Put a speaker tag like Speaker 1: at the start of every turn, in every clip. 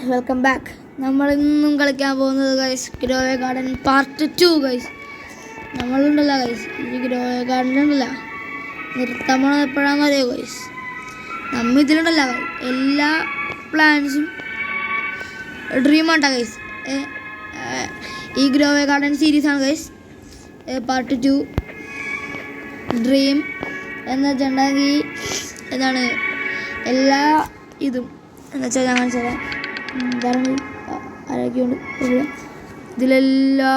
Speaker 1: Welcome back. നമ്മളിന്നും കളിക്കാൻ പോകുന്നത് guys grow a garden part 2 guys. നമ്മളുണ്ടല്ലോ ഗൈസ് ഈ ഗ്രോവേ ഗാർഡനുണ്ടല്ല നിർത്താൻ പോണത് എപ്പോഴാണെന്ന് അറിയോ ഗൈസ്? ഇതിലുണ്ടല്ല എല്ലാ പ്ലാൻസും ഡ്രീമാണ്ട ഗൈസ്. ഈ ഗ്രോവേ ഗാർഡൻ സീരീസാണ് ഗൈസ് പാർട്ട് 2 ഡ്രീം എന്ന് വെച്ചിട്ടുണ്ടെങ്കിൽ എന്താണ് എല്ലാ ഇതും എന്ന് വെച്ചാൽ ഞാൻ കാണിച്ചു തരാം. കാരണം ആരൊക്കെയുണ്ട് ഇതിലെല്ലാ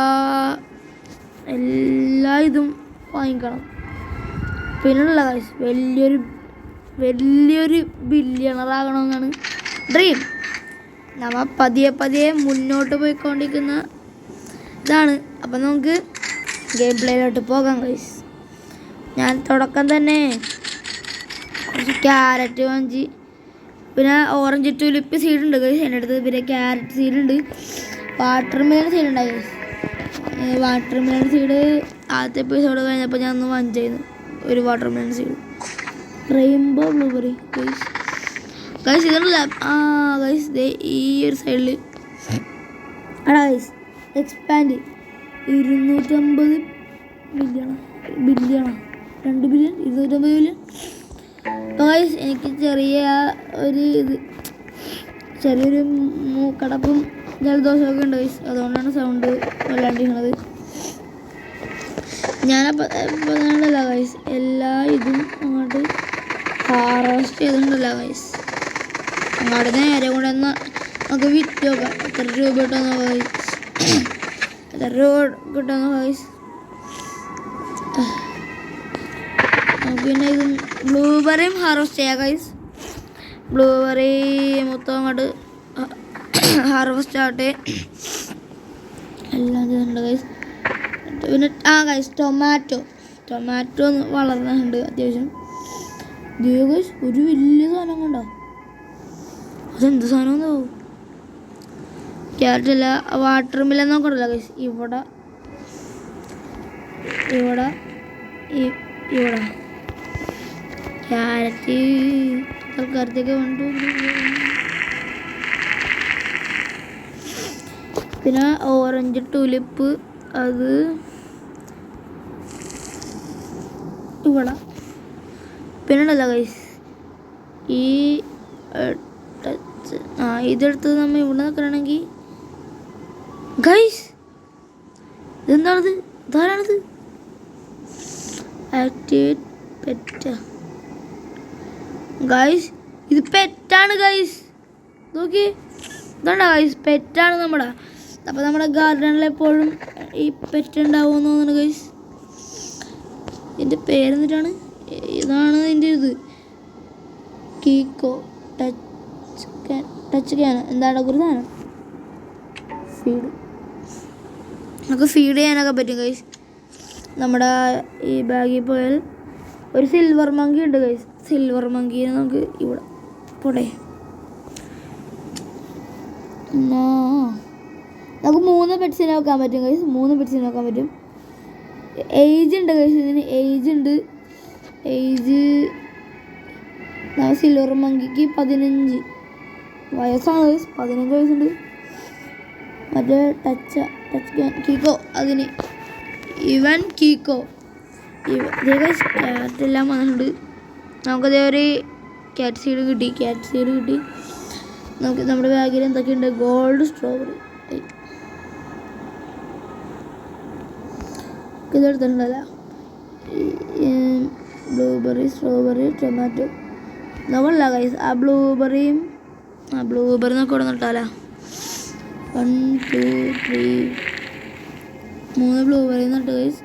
Speaker 1: ഇതും വാങ്ങിക്കണം. പിന്നെയുള്ള കാശ് വലിയൊരു ബില്യണറാകണമെന്നാണ് ഡ്രീം. നമ്മ പതിയെ മുന്നോട്ട് പോയിക്കൊണ്ടിരിക്കുന്ന ഇതാണ്. അപ്പം നമുക്ക് ഗെയിം പ്ലേയിലോട്ട് പോകാം ഗൈസ്. ഞാൻ തുടക്കം തന്നെ കുറച്ച് ക്യാരറ്റ് വാങ്ങിച്ച്, പിന്നെ ഓറഞ്ച് ടുലിപ്പ് സീഡുണ്ട് ഗൈസ് എൻ്റെ അടുത്ത്, പിന്നെ ക്യാരറ്റ് സീഡുണ്ട്, വാട്ടർ മെലൺ സീഡ് ഉണ്ടായി ഗൈസ്. വാട്ടർ മെലൺ സീഡ് ആദ്യത്തെ എപ്പിസോഡ് കഴിഞ്ഞപ്പോൾ ഞാൻ ഒന്ന് വാങ്ങിച്ചായിരുന്നു ഒരു watermelon seed. Rainbow blueberry guys ഇതുണ്ടല്ല. ഗൈസ് ഈ ഒരു സൈഡിൽ ഗൈസ് എക്സ്പാൻഡ് 250 ബില്യണോ 2 ബില്യൺ 250 ബില്യൺ. അപ്പോൾ ഗൈസ് എനിക്ക് ചെറിയൊരു മൂക്കടപ്പും ജലദോഷമൊക്കെ ഉണ്ട് ഗൈസ്. അതുകൊണ്ടാണ് സൗണ്ട് വല്ലാണ്ടിരിക്കണത്. ഞാനപ്പോൾ ഗൈസ് എല്ലാ ഇതും അങ്ങോട്ട് ഹാർവെസ്റ്റ് ചെയ്തിട്ടുണ്ടല്ലോ ഗൈസ്. അങ്ങോട്ട് നേരെ കൊണ്ട് നമുക്ക് വിറ്റ് നോക്കാം എത്ര രൂപ കിട്ടുമെന്നോ ഗൈസ്. എത്ര രൂപ കിട്ടുമെന്നോ ഗൈസ്. പിന്നെ ഇത് ബ്ലൂബെറിയും ഹാർവെസ്റ്റ് ചെയ്യാം ഗൈസ്. ബ്ലൂബെറി മൊത്തം അങ്ങോട്ട് ഹാർവെസ്റ്റ് ആവട്ടെ. എല്ലാം ചെയ്തിട്ടുണ്ട് ഗൈസ്. പിന്നെ ഗൈസ് ടൊമാറ്റോ വളർന്നിട്ടുണ്ട് അത്യാവശ്യം. ഗൈസ് ഒരു വലിയ സാധനം കണ്ടോ? അതെന്ത് സാധനം എന്നാവും? ക്യാരറ്റ് അല്ല, വാട്ടർ മെലൺ നോക്കണ്ടല്ലോ ഗൈസ്. ഇവിടെ ക്യാരറ്റ് തൽക്കാലത്തേക്ക് കൊണ്ടു. പിന്നെ ഓറഞ്ച് ടുലിപ്പ് അത് ഇവിടെ. പിന്നെ ഉണ്ടല്ലോ ഗൈസ് ഈ ഇതെടുത്ത് നമ്മൾ ഇവിടെ നിൽക്കണമെങ്കിൽ ഗൈസ് ഇതെന്താണത്? ഇതാരാണത്? ആക്ടിവേറ്റ് പെറ്റ ഗൈസ്. ഇത് പെറ്റാണ് ഗൈസ്. നോക്കി ഇതുണ്ടോ ഗൈസ്? പെറ്റാണ് നമ്മുടെ. അപ്പോൾ നമ്മുടെ ഗാർഡനിൽ എപ്പോഴും ഈ പെറ്റ് ഉണ്ടാവുമെന്ന് തോന്നുന്നു ഗൈസ്. ഇതിൻ്റെ പേരെന്നിട്ടാണ്? ഇതാണ് ഇതിൻ്റെ ഇത് കീക്കോ ടച്ച് ക്യാൻ എന്താണ് ഒരു സാധനം. ഫീഡ് നമുക്ക് ഫീഡ് ചെയ്യാനൊക്കെ പറ്റും ഗൈസ്. നമ്മുടെ ഈ ബാഗിൽ പോയാൽ ഒരു സിൽവർ മങ്കി ഉണ്ട് ഗൈസ്. സിൽവർ മങ്കീനെ നമുക്ക് ഇവിടെ പോട്ടെ. നമുക്ക് 3 പെറ്റ്സിനെ വെക്കാൻ പറ്റും ഗൈസ്. 3 പെറ്റ്സിനെ വെക്കാൻ പറ്റും. ഏജ് ഉണ്ട് ഗൈസ്. ഇതിന് ഏജ് ഉണ്ട്. സിൽവർ മങ്കിക്ക് 15 വയസ്സാണ് ഗൈസ്. 15 വയസ്സുണ്ട്. മറ്റേ കീക്കോ അതിന് ഇവൻ കീക്കോ ക്യാരറ്റ് എല്ലാം വന്നിട്ടുണ്ട്. നമുക്കതേ ഒരു ക്യാറ്റ് സീഡ് കിട്ടി. നമുക്ക് നമ്മുടെ ബാഗിൽ എന്തൊക്കെയുണ്ട്? ഗോൾഡ് സ്ട്രോബെറി ഇതെടുത്തിട്ടുണ്ടല്ലോ. ബ്ലൂബെറി സ്ട്രോബെറി ടൊമാറ്റോ നോക്കല്ല ഗൈസ്. ബ്ലൂബെറി നമുക്ക് ഇവിടെ നിട്ടാലോ. 1 2 3 3 ബ്ലൂബെറി നട്ട് ഗൈസ്.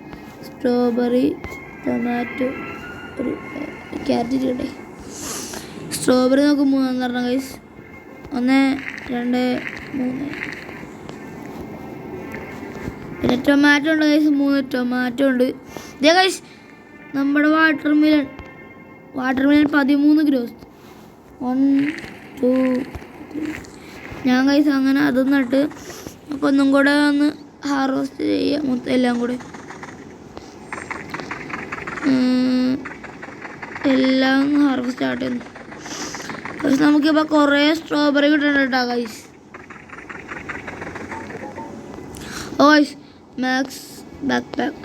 Speaker 1: സ്ട്രോബെറി ടൊമാറ്റോ ഒരു ക്യാരറ്റ് ഇട്ടേ. സ്ട്രോബെറി നമുക്ക് 3 പറഞ്ഞ ഗൈസ്. 1 2 3. പിന്നെ ടൊമാറ്റോ ഉണ്ട് ഗൈസ്. 3 ടൊമാറ്റോ ഉണ്ട്. ഇതേ ഗൈസ് നമ്മുടെ വാട്ടർ മെലൺ 13 ഗ്രോസ്. 1 2 3. ഞാൻ ഗൈസ് അങ്ങനെ അതും നട്ട് അപ്പോൾ ഒന്നും കൂടെ ഒന്ന് ഹാർവെസ്റ്റ് ചെയ്യാം മൊത്തം എല്ലാം കൂടെ. എല്ലാം ഹാർവെസ്റ്റ് ആവട്ടെ. പക്ഷെ നമുക്കിപ്പോൾ കുറേ സ്ട്രോബെറി കിട്ടുന്നുണ്ട് കേട്ടോ guys. Guys max back pack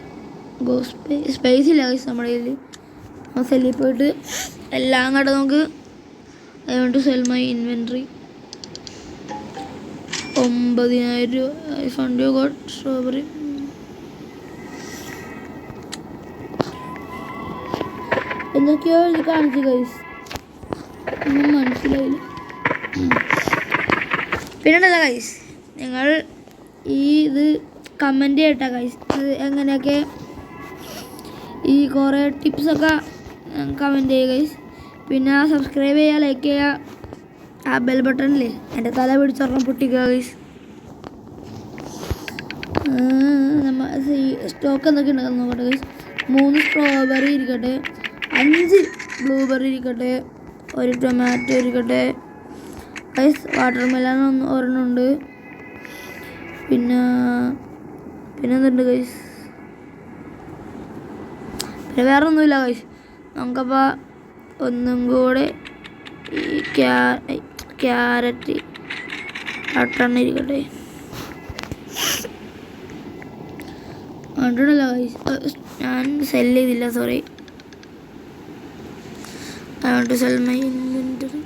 Speaker 1: go space ഇല്ല ഗൈസ് നമ്മുടെ കയ്യിൽ. ആ സെല്ലിൽ പോയിട്ട് എല്ലാം കണ്ട് നമുക്ക് I want to sell my inventory. 9,000 രൂപ. I found you got strawberry. എന്തൊക്കെയോ ഇത് കാണിച്ചു ഗൈസ്, ഒന്നും മനസ്സിലായില്ല. പിന്നെയുണ്ടല്ലോ ഗൈസ്, നിങ്ങൾ ഇത് കമൻറ്റ് ചെയ്യട്ടെ ഗൈസ്, ഇത് എങ്ങനെയൊക്കെ ഈ കുറേ ടിപ്സൊക്കെ കമൻറ്റ് ചെയ്യുക ഗൈസ്. പിന്നെ സബ്സ്ക്രൈബ് ചെയ്യുക, ലൈക്ക് ചെയ്യുക, ആ ബെൽ ബട്ടണില്ലേ എൻ്റെ തല പിടിച്ചൊരെണ്ണം പൊട്ടിക്കുക ഗൈസ്. സ്റ്റോക്ക് എന്തൊക്കെ ഉണ്ടെന്ന് നോക്കട്ടെ ഗൈസ്. 3 സ്ട്രോബെറി ഇരിക്കട്ടെ, 5 ബ്ലൂബെറി ഇരിക്കട്ടെ, 1 ടൊമാറ്റോ ഇരിക്കട്ടെ ഗൈസ്. വാട്ടർ മെലൺ ഒരെണ്ണം ഉണ്ട്. പിന്നെ എന്തുണ്ട് ഗൈസ്? പിന്നെ വേറെ ഒന്നുമില്ല ഗൈസ്. നമുക്കപ്പോൾ ഒന്നും കൂടെ ഈ ക്യാരറ്റ് 8 ഇരിക്കട്ടെ. കണ്ടിട്ടില്ല ഗൈസ്, ഞാൻ സെല് ചെയ്തില്ല, sorry. I want to sell my inventory.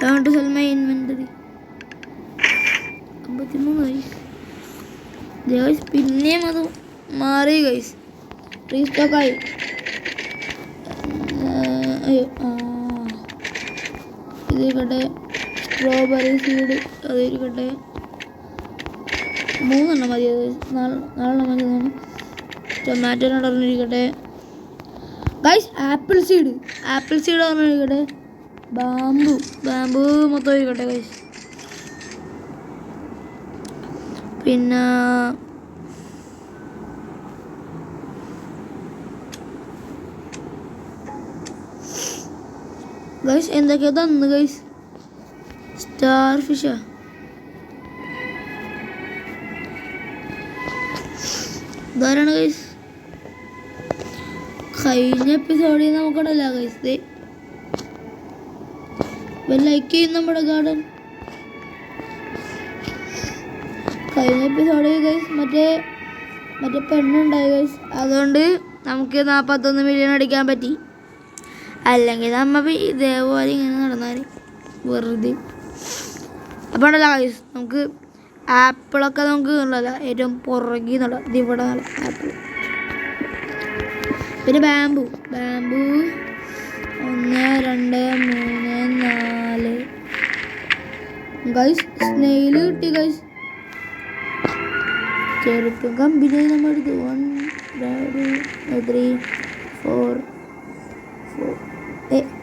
Speaker 1: I want to sell my inventory. 53 guys. പിന്നെയും അത് മാറി ഗൈസ്, റീസ്റ്റോക്കായി. ഇതിരിക്കട്ടെ, സ്ട്രോബെറി സീഡ് അതിരിക്കട്ടെ, 3 എണ്ണം മതി. 4 എണ്ണം മതി. ടൊമാറ്റോ പറഞ്ഞിരിക്കട്ടെ ഗൈസ്. ആപ്പിൾ സീഡ് പറഞ്ഞിരിക്കട്ടെ. ബാമ്പു മൊത്തം ഇരിക്കട്ടെ ഗൈസ്. പിന്നെ ഗൈസ് എന്തൊക്കെയാ തന്നു ഗൈസ്? സ്റ്റാർ ഫിഷാ, ഇതാരാണ് ഗൈസ്? കഴിഞ്ഞ എപ്പിസോഡിൽ നമുക്കടല്ല ഗൈസ്, ലൈക്ക് ചെയ്യും നമ്മുടെ ഗാർഡൻ. കഴിഞ്ഞ എപ്പിസോഡിൽ ഗൈസ് മറ്റേ പെണ്ണുണ്ടായി ഗൈസ്, അതുകൊണ്ട് നമുക്ക് 41 മില്യൺ അടിക്കാൻ പറ്റി. അല്ലെങ്കിൽ നമ്മ ഇതേപോലെ ഇങ്ങനെ നടന്നാൽ വെറുതെ. അപ്പോൾ ഉണ്ടല്ലോ ഗൈസ്, നമുക്ക് ആപ്പിളൊക്കെ നമുക്ക് ഉണ്ടല്ലോ ഏറ്റവും പുറകിൽ നിന്നുള്ള ഇവിടെ നല്ല ആപ്പിൾ. പിന്നെ ബാമ്പു 1 2 3 4 ഗൈസ്. സ്നെയിൽ കിട്ടി ഗൈസ്, ചെറുപ്പം കമ്പനി നമ്മൾ എടുത്തു. 1 2 3 4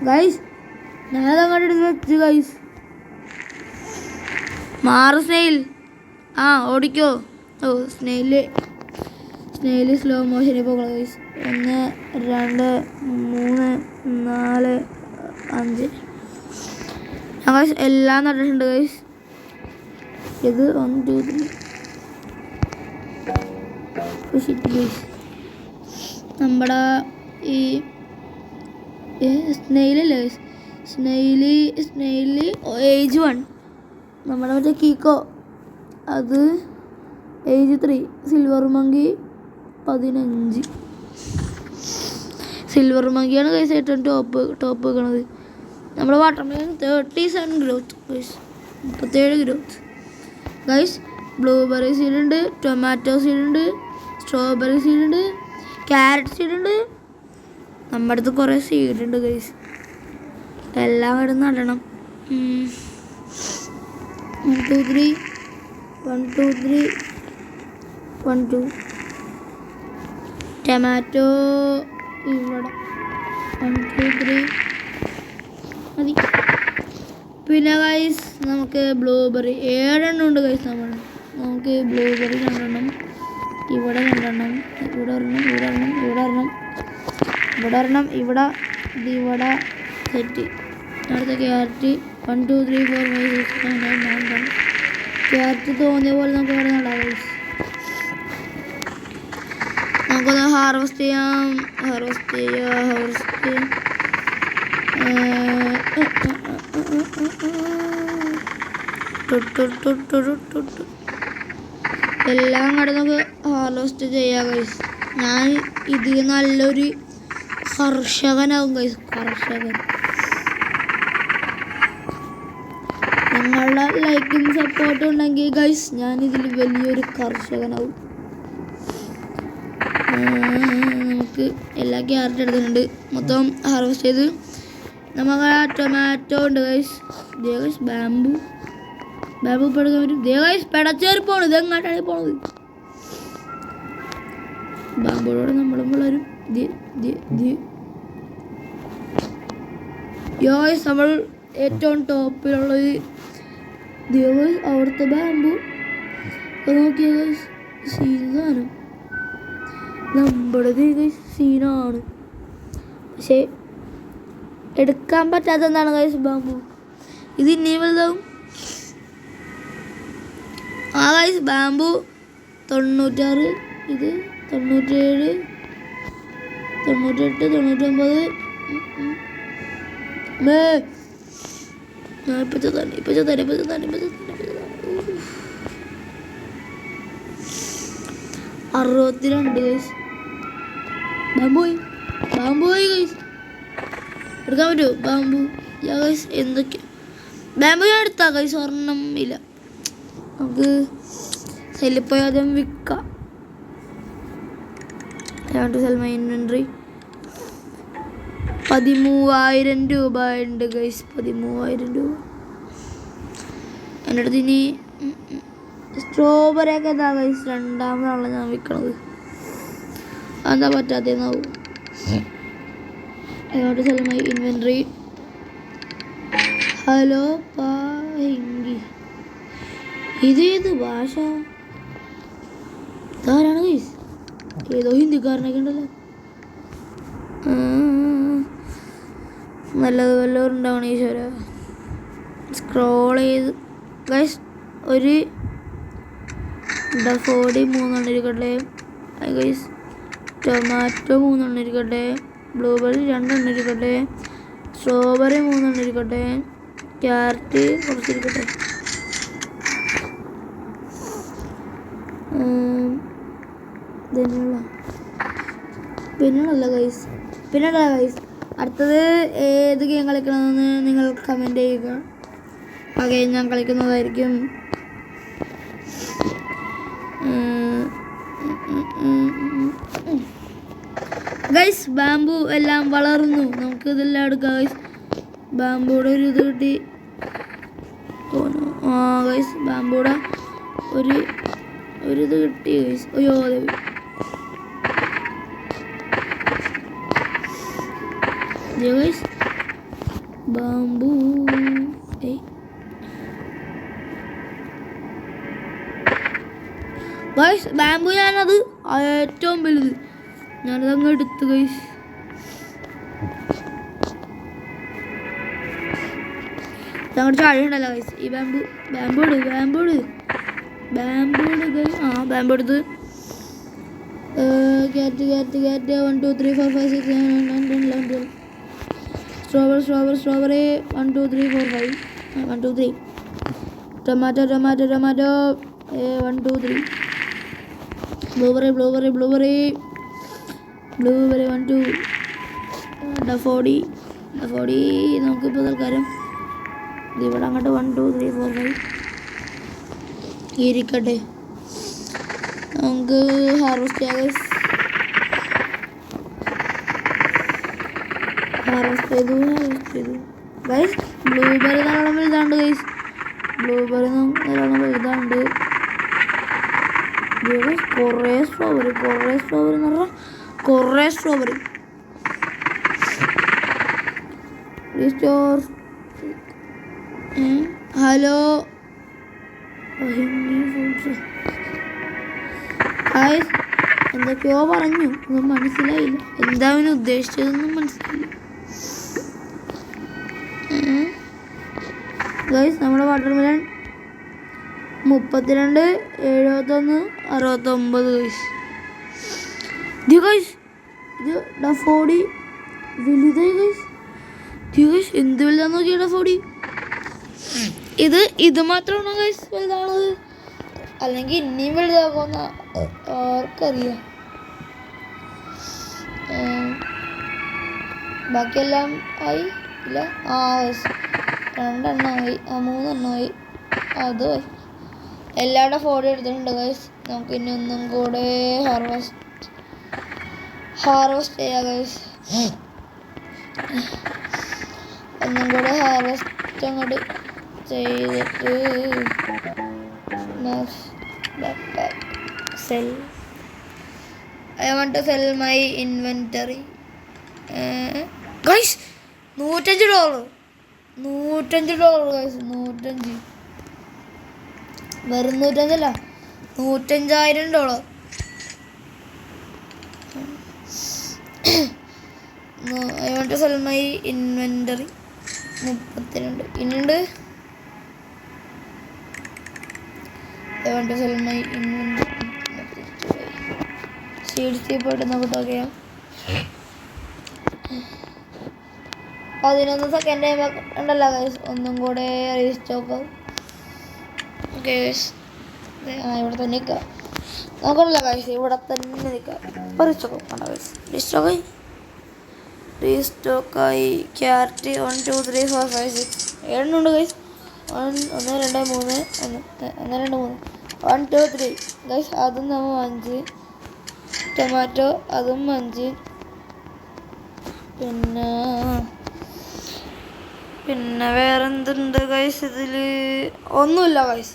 Speaker 1: ഗൈസ്. ഞാനതങ്ങോട്ട് എടുത്ത് വെച്ചു ഗൈസ്. മാറ് സ്നെയിൽ, ഓടിക്കോ. സ്നെയില് സ്ലോ മോഷനിൽ പോകണം ഗൈസ്. 1 2 3 4 5 ഞാൻ ഗൈസ് എല്ലാം നട്ടിട്ടുണ്ട് ഗൈസ്. ഇത് 1 2 3 ഗൈസ്. നമ്മുടെ ഈ സ്നെയിലല്ലേ ഗൈസ്, സ്നെയില് ഏജ് 1. നമ്മുടെ മറ്റേ കീക്കോ അത് ഏജ് 3. Silver monkey 15. സിൽവർ മങ്കിയാണ് ഗൈസ് ഏറ്റവും ടോപ്പ് വെക്കണത്. നമ്മുടെ watermelon 37 growth guys, 37 growth guys. Blueberry സീഡുണ്ട്, ടൊമാറ്റോ സീഡുണ്ട്, സ്ട്രോബെറി സീഡുണ്ട്, ക്യാരറ്റ് സീഡുണ്ട്. നമ്മുടെ അടുത്ത് കുറേ സീഡുണ്ട് ഗൈസ്, എല്ലാം ഇവിടെ നടണം. 1 2 3 1 2 3 1 2 ടൊമാറ്റോ ഇവിടെ 1 2 3 മതി. പിന്നെ ഗൈസ് നമുക്ക് ബ്ലൂബെറി 7 എണ്ണം ഉണ്ട് ഗൈസ്. നമുക്ക് ബ്ലൂബെറി 2 എണ്ണം, ഇവിടെ 2 എണ്ണം, ഇവിടെ സെറ്റ്. അടുത്ത ക്യാരറ്റ് 1 2 3 4 5 6 7 8 9 10. ക്യാരറ്റ് തോന്നിയ പോലെ നമുക്ക് ഇവിടെ നടാം ഗൈസ്. നമുക്കൊന്ന് ഹാർവെസ്റ്റ് ചെയ്യാം. എല്ലാം കടന്നൊക്കെ ഹാർവെസ്റ്റ് ചെയ്യാം ഗൈസ്. ഞാൻ ഇതിൽ നല്ലൊരു കർഷകനാവും ഗൈസ്, കർഷകൻ. നിങ്ങളുടെ ലൈക്കും സപ്പോർട്ടും ഉണ്ടെങ്കിൽ ഗൈസ് ഞാനിതിൽ വലിയൊരു കർഷകനാവും. നമുക്ക് എല്ലാ ക്യാരറ്റ് എടുത്തിട്ടുണ്ട്, മൊത്തം ഹാർവെസ്റ്റ് ചെയ്ത്. നമുക്ക് ടൊമാറ്റോ ഉണ്ട് ഗൈസ്. ഗൈസ് ബാമ്പു ഇപ്പോൾ എടുക്കാൻ പറ്റും. ഗൈസ് പെടച്ചേറി പോണത്, ഇത് എങ്ങോട്ടാണ് പോണത്? ബാമ്പുകളോട് നമ്മളും വളരും. ഗൈസ് നമ്മൾ ഏറ്റവും ടോപ്പിലുള്ളത് അവിടുത്തെ ബാമ്പു നോക്കിയ ഗൈസ് സീനാണ്. നമ്മുടെ സീനാണ്, പക്ഷേ എടുക്കാൻ പറ്റാത്തതാണ് ഗൈസ് ബാമ്പു. ഇത് ഇനിയും വലുതാവും. ആ ഗൈസ് ബാമ്പു 96, ഇത് 97, 98, 99. ഇപ്പൊ 62 ഗൈസ്. ബാമ്പു ഗൈസ് എടുക്കാൻ പറ്റുമോ ബാമ്പു? ഗൈസ് എന്തൊക്കെ ബാമ്പു ഞാൻ എടുത്താ ഗൈസ്, ഒരെണ്ണം ഇല്ല. നമുക്ക് സെല്ലിപ്പോയി ആദ്യം വിൽക്കാം. സെൽ മൈ ഇൻവെന്ററി 13,000 രൂപ ഉണ്ട് ഗൈസ്. 13,000 രൂപ. എൻ്റെ അടുത്ത് ഇനി സ്ട്രോബെറി ഒക്കെ എന്താ ഗൈസ് രണ്ടാമതാണല്ലോ ഞാൻ വിൽക്കണത്. അതെന്താ പറ്റാത്തതെന്നാവും. Sell my inventory. Hello Hindi, ഇതേത് ഭാഷ? ഇതാരാണ് ഗൈസ്? ഏതോ ഹിന്ദിക്കാരനൊക്കെ ഉണ്ടല്ലോ. നല്ലത് വല്ലതും ഉണ്ടാവണം ഈശ്വര. സ്ക്രോൾ ചെയ്ത് ഗൈസ് ഒരു ഡഫോഡി 3 ഇരിക്കട്ടെ ഗൈസ്. ടൊമാറ്റോ 3 ഇരിക്കട്ടെ. ബ്ലൂബെറി 2 ഇരിക്കട്ടെ. സ്ട്രോബെറി 3 ഇരിക്കട്ടെ. ക്യാരറ്റ് കുറച്ചിരിക്കട്ടെ. പിന്നെയുള്ള ഗൈസ് അടുത്തത് ഏത് ഗെയിം കളിക്കണമെന്ന് നിങ്ങൾ കമൻറ്റ് ചെയ്യുക. ആ ഗെയിം ഞാൻ കളിക്കുന്നതായിരിക്കും. ഗൈസ് ബാമ്പു എല്ലാം വളർന്നു, നമുക്ക് ഇതെല്ലാം എടുക്കാം ഗൈസ്. ബാമ്പുയുടെ ഒരു ഇത് കിട്ടി. ഗൈസ് ബാമ്പുയുടെ ഒരു ഇത് കിട്ടി ഗൈസ്. അയ്യോ ഗൈസ് ബാമ്പു ഗൈസ് ബാമ്പു ഞാനത് ഏറ്റവും വലുത് ഞാനതങ്ങ് എടുത്തു ഗൈസ്. ഞങ്ങളുടെ ചാഴയുണ്ടല്ലോ ഗൈസ്. ഈ ബാമ്പു ഗൈസ്. ബാമ്പു എടുത്ത് ക്യാറ്റ് 1 2 3 4 5 6 7 8 9 10 11 12. സ്ട്രോബെറി 1 2 3 4 5 1 2 3. ടൊമാറ്റോ 1 2 3. ബ്ലൂബെറി 1 2. ഡഫോഡി നമുക്കിപ്പോൾ തൽക്കാലം ഇവിടെ അങ്ങോട്ട് 1 2 3 4 5 ഇരിക്കട്ടെ. നമുക്ക് ഹാർവെസ്റ്റ് ചെയ്യാം ഗൈസ്. ഹാർവെസ്റ്റ് ചെയ്തു ഗൈസ്. ബ്ലൂബെറി നല്ലോണം വലുതാണ്ട് ഗൈസ്. കുറേ സ്ട്രോബെറി എന്ന് പറഞ്ഞാൽ കുറേ സ്ട്രോബെറി. ഹലോ എന്തൊക്കെയോ പറഞ്ഞു, ഒന്നും മനസ്സിലായില്ല. എന്താ അവന് ഉദ്ദേശിച്ചതൊന്നും മനസ്സിലായില്ല ഗൈസ്. നമ്മുടെ വാട്ടർമെലൺ 32 71 69 ഗൈസ്. ഇത് ഡഫോഡി വലുതായി ഗൈസ്. എന്ത് വലുതാന്ന് നോക്കിയ ഡഫോഡി. ഇത് മാത്രമാണോ ഗൈസ് വലുതാണത്, അല്ലെങ്കിൽ ഇനിയും വലുതാകുന്ന ആർക്കറിയാം. ബാക്കിയെല്ലാം ആയി ഇല്ല. ഗൈസ് 2 എണ്ണമായി, 3 എണ്ണമായി, അതുമായി എല്ലാവരുടെ ഫോട്ടോ എടുത്തിട്ടുണ്ട് ഗൈസ്. നമുക്ക് ഇനി ഒന്നും കൂടെ ഹാർവെസ്റ്റ് ചെയ്യാം ഗൈസ്. ഒന്നും കൂടെ ഹാർവെസ്റ്റ് അങ്ങോട്ട് ചെയ്തിട്ട് sell I want to sell my inventory guys. $105 guys. 105 വെറും 105 $105,000. I want to sell my inventory. 32 ഇനിയുണ്ട്. I want to sell my inventory. സീഡ്സിൽ പോയിട്ട് നമുക്ക് നോക്കാം. 11 സെക്കൻഡ് ഉണ്ടല്ലോ ഗൈസ്. ഒന്നും കൂടെ റീസ്റ്റോക്ക് ആവും. ഓക്കെ ഗൈസ്, ഇവിടെ തന്നെ നിൽക്കാം. നോക്കണല്ലോ ഗൈസ്, ഇവിടെ തന്നെ നിൽക്കാം. ഇപ്പോൾ റീസ്റ്റോക്ക് വേണ്ട ഗൈസ്. റീസ്റ്റോക്കായി. ക്യാരറ്റ് 1 2 3 4 5 6 7 ഉണ്ട് ഗൈസ്. 1 2 3 1 2 3 1 2 3 ഗൈസ്. അതും നമ്മൾ 5. ടൊമാറ്റോ അതും 5. പിന്നെ വേറെ എന്തുണ്ട് ഗൈസ് ഇതിൽ? ഒന്നുമില്ല ഗൈസ്.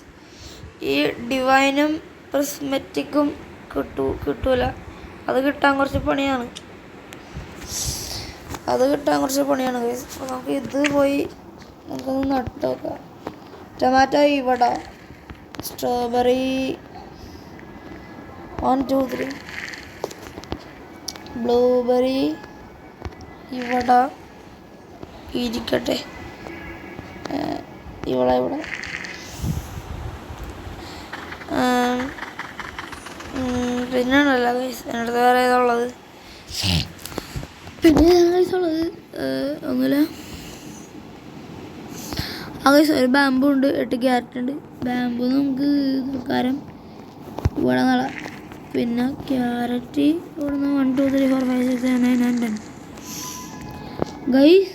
Speaker 1: ഈ ഡിവൈനും പ്രിസ്മെറ്റിക്കും കിട്ടൂല. അത് കിട്ടാൻ കുറച്ച് പണിയാണ് ഗൈസ്. അപ്പോൾ നമുക്ക് ഇത് പോയി നമുക്കൊന്ന് നട്ട് നോക്കാം. ടൊമാറ്റോ ഇവിടെ, സ്ട്രോബെറി 1 2 3, ബ്ലൂബെറി ഇവിടെ ഇരിക്കട്ടെ. ഇവിടെ പിന്നെയാണല്ലോ ഗൈസ് എൻ്റെ വേറെ ഏതാണുള്ളത്? പിന്നെ ഗൈസ് ഉള്ളത് ഒന്നുമില്ല. ഗൈസ് ഒരു ബാമ്പു ഉണ്ട്, 8 ക്യാരറ്റ് ഉണ്ട്. ബാമ്പു നമുക്ക് തൽക്കാലം ഇവിടെ നടാം. പിന്നെ ക്യാരറ്റ് ഇവിടുന്ന് 1 2 3 4 5 6 7 8 9 10 ഗൈസ്.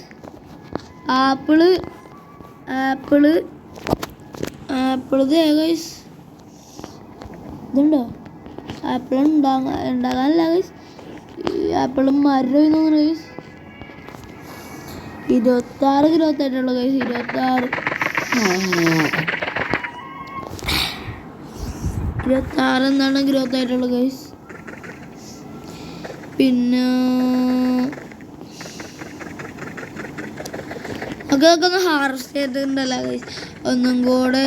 Speaker 1: ആപ്പിള് ഗൈസ് ഇതുണ്ടോ? ആപ്പിൾ ഉണ്ടാകാനല്ല ഗൈസ്, ആപ്പിൾ മരം തോന്നുന്നു ഗൈസ്. 26 ഗ്രോത്ത് ആയിട്ടുള്ളൂ ഗൈസ്. 26 എന്താണ് ഗ്രോത്ത് ആയിട്ടുള്ളൂ ഗൈസ്. പിന്നെ അതൊക്കെ ഒന്ന് ഹാർവെസ്റ്റ് ചെയ്തിട്ടുണ്ടല്ലോ ഗൈസ്. ഒന്നും കൂടെ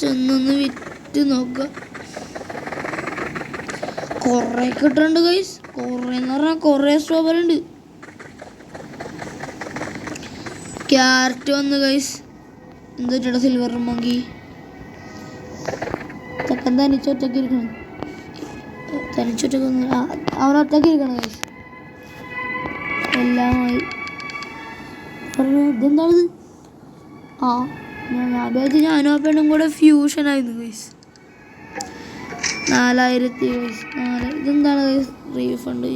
Speaker 1: ചെന്നൊന്ന് വിറ്റ് നോക്കുക. കുറേ കിട്ടുന്നുണ്ട് ഗൈസ്. കുറേന്ന് പറഞ്ഞാൽ കുറേ സ്ട്രോബെറി ഉണ്ട്. ക്യാരറ്റ് വന്ന് ഗൈസ്. എന്തിട്ടാ സിൽവർ മങ്കി ചക്കൻ തനിച്ചൊറ്റയ്ക്ക് ഇരിക്കണം. അവനൊറ്റയ്ക്ക് ഇരിക്കണം ഗൈസ്. എല്ലാമായി ഇതെന്താണിത്? ഞാൻ വിചാരിച്ചു ഞാനും ആ പെണ്ണും കൂടെ ഫ്യൂഷൻ ആയിരുന്നു ഗൈസ്. 4000 ഗൈസ്. ഇതെന്താണ് ഗൈസ്? റീഫണ്ട്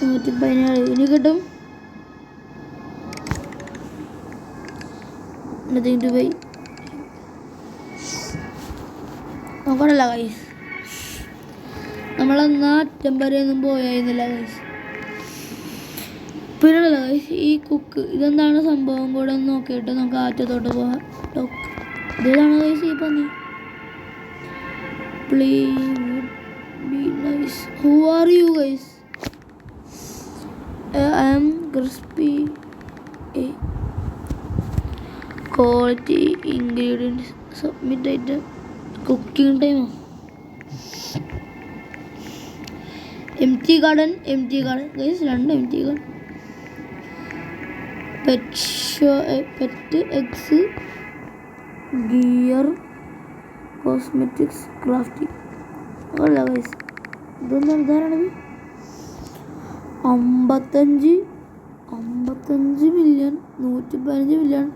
Speaker 1: 117 ഇനി കിട്ടും. നോക്കണല്ല ഗൈസ്. നമ്മളെന്നാ അറ്റം വരെയൊന്നും പോയായിരുന്നില്ല ഗൈസ്. പിന്നെയല്ല ഗൈസ് ഈ കുക്ക് ഇതെന്താണ് സംഭവം കൂടെ ഒന്ന് നോക്കിയിട്ട് നമുക്ക് ആറ്റത്തോട്ട് പോകാം. ഇതാണ് ഗൈസ് ഈ പന്നി. Please be nice. Who are you guys? I am crispy. Quality ingredients. Submit item. Cooking time. Empty garden guys. 2 empty garden. Pet eggs, gear, cosmetics, crafting. അല്ല ഗൈസ് ഇതൊന്നും എന്താണത്? 55 55 million, 115 million,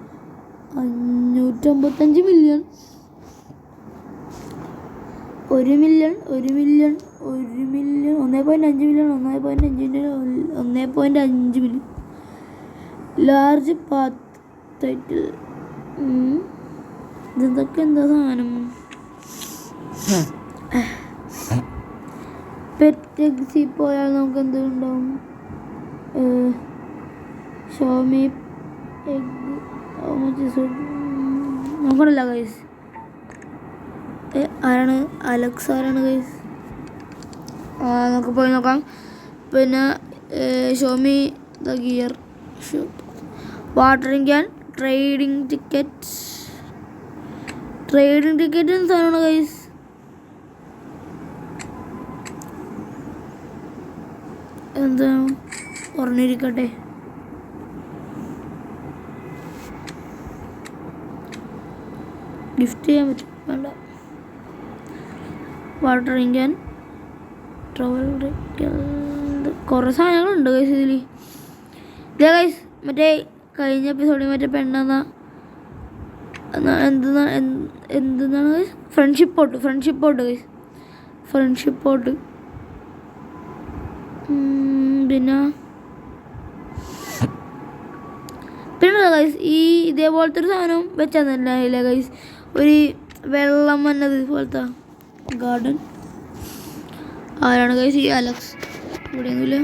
Speaker 1: 555 million, 1 million, 1 million, 1 million, 1.5 million, 1.5 million, 1.5 million. Large path title. ഇതൊക്കെ എന്താ സാധനം? Pet എക്സിൽ പോയാൽ നമുക്ക് എന്തുണ്ടാവും? ഷോമി എഗ് നോക്കണല്ല ഗൈസ്. ആരാണ്? അലക്സ് ആരാണ് ഗൈസ്? നമുക്ക് പോയി നോക്കാം. പിന്നെ show me the gear shop, watering can, trading ticket. Trading ticket എന്ത് സാധനമാണ് ഗൈസ്? എന്താ പറഞ്ഞിരിക്കട്ടെ. ഗിഫ്റ്റ് ചെയ്യാൻ പറ്റും, വേണ്ട. വാട്ടറിങ് ക്യാൻ, ട്രവൽ, കുറേ സാധനങ്ങളുണ്ട് ഗൈസ് ഇതിൽ. ഇതേ ഗൈസ് മറ്റേ കഴിഞ്ഞ എപ്പിസോഡിൽ മറ്റേ പെണ്ണെന്നാ എന്തെന്നാണ് guys? Friendship pot guys, friendship pot. പിന്നെ ഗൈസ് ഈ ഇതേപോലത്തെ ഒരു സാധനം വെച്ചാൽ തന്നെ ഇല്ല ഗൈസ്, ഒരു വെള്ളം വന്നത് പോലത്തെ ഗാർഡൻ. ആരാണ് ഗൈസ്? ഈ അലക്സ്. ഇവിടെയൊന്നുമില്ല.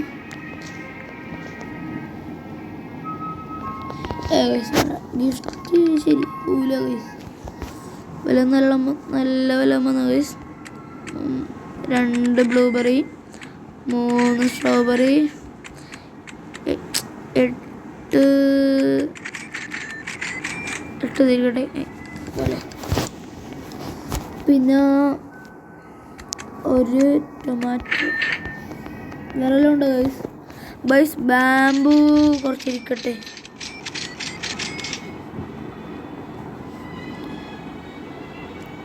Speaker 1: ഗിഫ്റ്റ് ശരി ഊല ഗൈസ്. വില നല്ല വില വന്ന ഗൈസ്. 2 blueberry, 3 strawberry, 8 തിരികട്ടെ. പിന്നെ 1 ടൊമാറ്റോ. വേറെ ഉണ്ട് ഗൈസ്. ബാമ്പു കുറച്ചിരിക്കട്ടെ.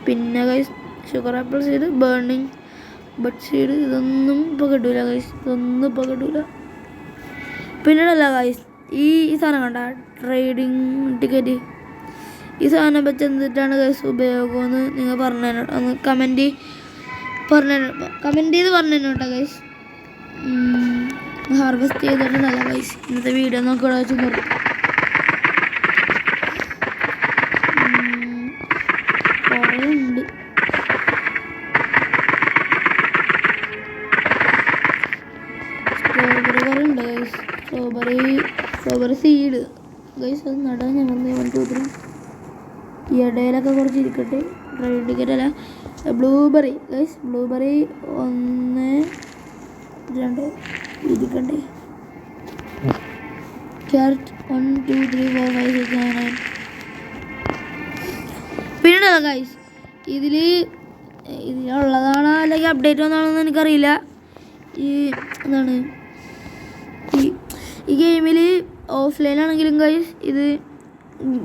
Speaker 1: പിന്നെ guys sugar apple seed, burning bud seed. ഇതൊന്നും ഇപ്പോൾ കിട്ടൂല ഗൈസ്, ഇതൊന്നും ഇപ്പോൾ കിട്ടൂല. പിന്നീടല്ല ഗൈസ് ഈ സാധനം കണ്ട ട്രേഡിങ് ടിക്കറ്റ്. ഈ സാധനം വെച്ച് എന്തിട്ടാണ് ഗൈസ് ഉപയോഗമെന്ന് നിങ്ങൾ പറഞ്ഞു ഒന്ന് കമൻറ്റ് ചെയ്ത് പറഞ്ഞു കേട്ടോ ഗൈസ്. ഹാർവെസ്റ്റ് ചെയ്തിട്ടുണ്ടല്ല ഗൈസ്. ഇന്നത്തെ വീഡിയോ നമുക്ക് ഇവിടെ വെച്ച് നിർത്താം. കുറേ ഉണ്ട്. സ്ട്രോബെറി കുറേ ഉണ്ട് ഗൈസ്. Strawberry seed guys. അത് നടാൻ ഞാൻ വന്നേ 1 2 3. ഈ ഇടയിലൊക്കെ കുറച്ച് ഇരിക്കട്ടെ. ട്രേഡ് ടിക്കറ്റ് അല്ല. Blueberry guys. ബ്ലൂബെറി 1 2 ഇരിക്കട്ടെ. ക്യാരറ്റ് 1 2 3 4 5 6 7 8. പിന്നെ ഗൈസ് ഇതിലുള്ളതാണോ അല്ലെങ്കിൽ അപ്ഡേറ്റ് വന്നാണെന്ന് എനിക്കറിയില്ല. ഈ എന്താണ് ഈ ഗെയിമിൽ ഓഫ്ലൈൻ ആണെങ്കിലും ഗൈസ് ഇത്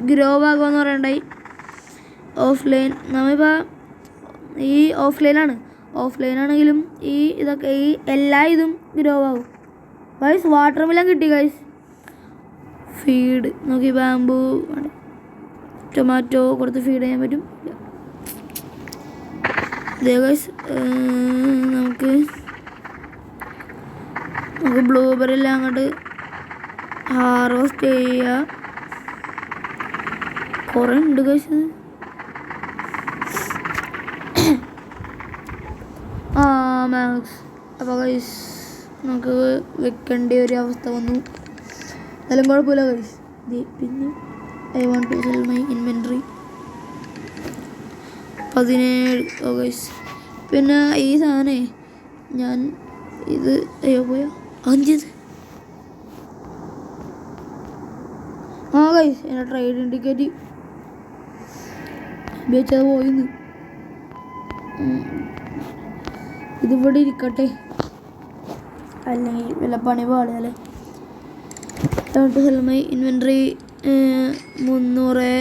Speaker 1: ഗ്രോ ആകുമെന്ന് പറയണ്ടായി. ഓഫ്ലൈൻ നമ്മളിപ്പോൾ ഈ ഓഫ്ലൈൻ ആണെങ്കിലും ഇതൊക്കെ എല്ലാ ഇതും ഗ്രോ ആകും ഗൈസ്. വാട്ടർ മെലൺ കിട്ടി ഗൈസ്. ഫീഡ് നോക്കി, ബാമ്പു, ടൊമാറ്റോ കൊടുത്ത് ഫീഡ് ചെയ്യാൻ പറ്റും. ഇതേ ഗൈസ് നമുക്ക് ബ്ലൂബെറി എല്ലാം അങ്ങോട്ട് ഹാർവെസ്റ്റ് ചെയ്യുക. കുറേ ഉണ്ട് ഗൈസ്. മാക്സ്. അപ്പോൾ ഗൈസ് നമുക്ക് വെക്കേണ്ട ഒരു അവസ്ഥ വന്നു. എന്നാലും കുഴപ്പമില്ല ഗൈസ്. പിന്നെ I want to sell my inventory 17 guys. പിന്നെ ഈ സാധനേ ഞാൻ ഇത് പോയാ അഞ്ചത് ഗൈസ് എൻ്റെ ട്രേഡ് ടിക്കറ്റ് ഉപയോഗിച്ചത് പോയിന്ന്. ഇതിവിടെ ഇരിക്കട്ടെ, അല്ലെങ്കിൽ വല്ല പണി പാടിയാലേ. My inventory 300.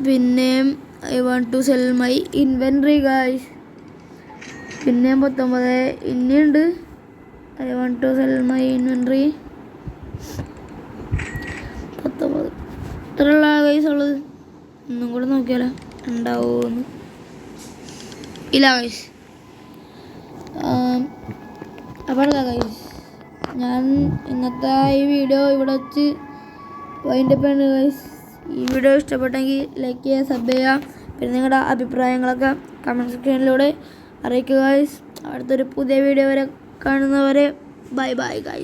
Speaker 1: പിന്നെ I want to sell my inventory guys. പിന്നെ 19 ഇനിയുണ്ട്. I want to sell my inventory. എത്രയുള്ള ഗൈസ് ഉള്ളത്? ഒന്നും കൂടെ നോക്കിയാലോ ഉണ്ടാവുമെന്ന്. ഇല്ല ഗൈസ്. അപ്പോൾ ഗൈസ് ഞാൻ ഇന്നത്തെ ഈ വീഡിയോ ഇവിടെ വെച്ച് വൈൻഡപ്പ് ആണ് ഗൈസ്. ഈ വീഡിയോ ഇഷ്ടപ്പെട്ടെങ്കിൽ ലൈക്ക് ചെയ്യുക, സബ് ചെയ്യുക. പിന്നെ നിങ്ങളുടെ അഭിപ്രായങ്ങളൊക്കെ കമൻറ്റ് സെക്ഷനിലൂടെ അറിയിക്കുക ഗൈസ്. അടുത്തൊരു പുതിയ വീഡിയോ വരെ കാണുന്നവരെ ബൈ ബൈ ഗൈസ്.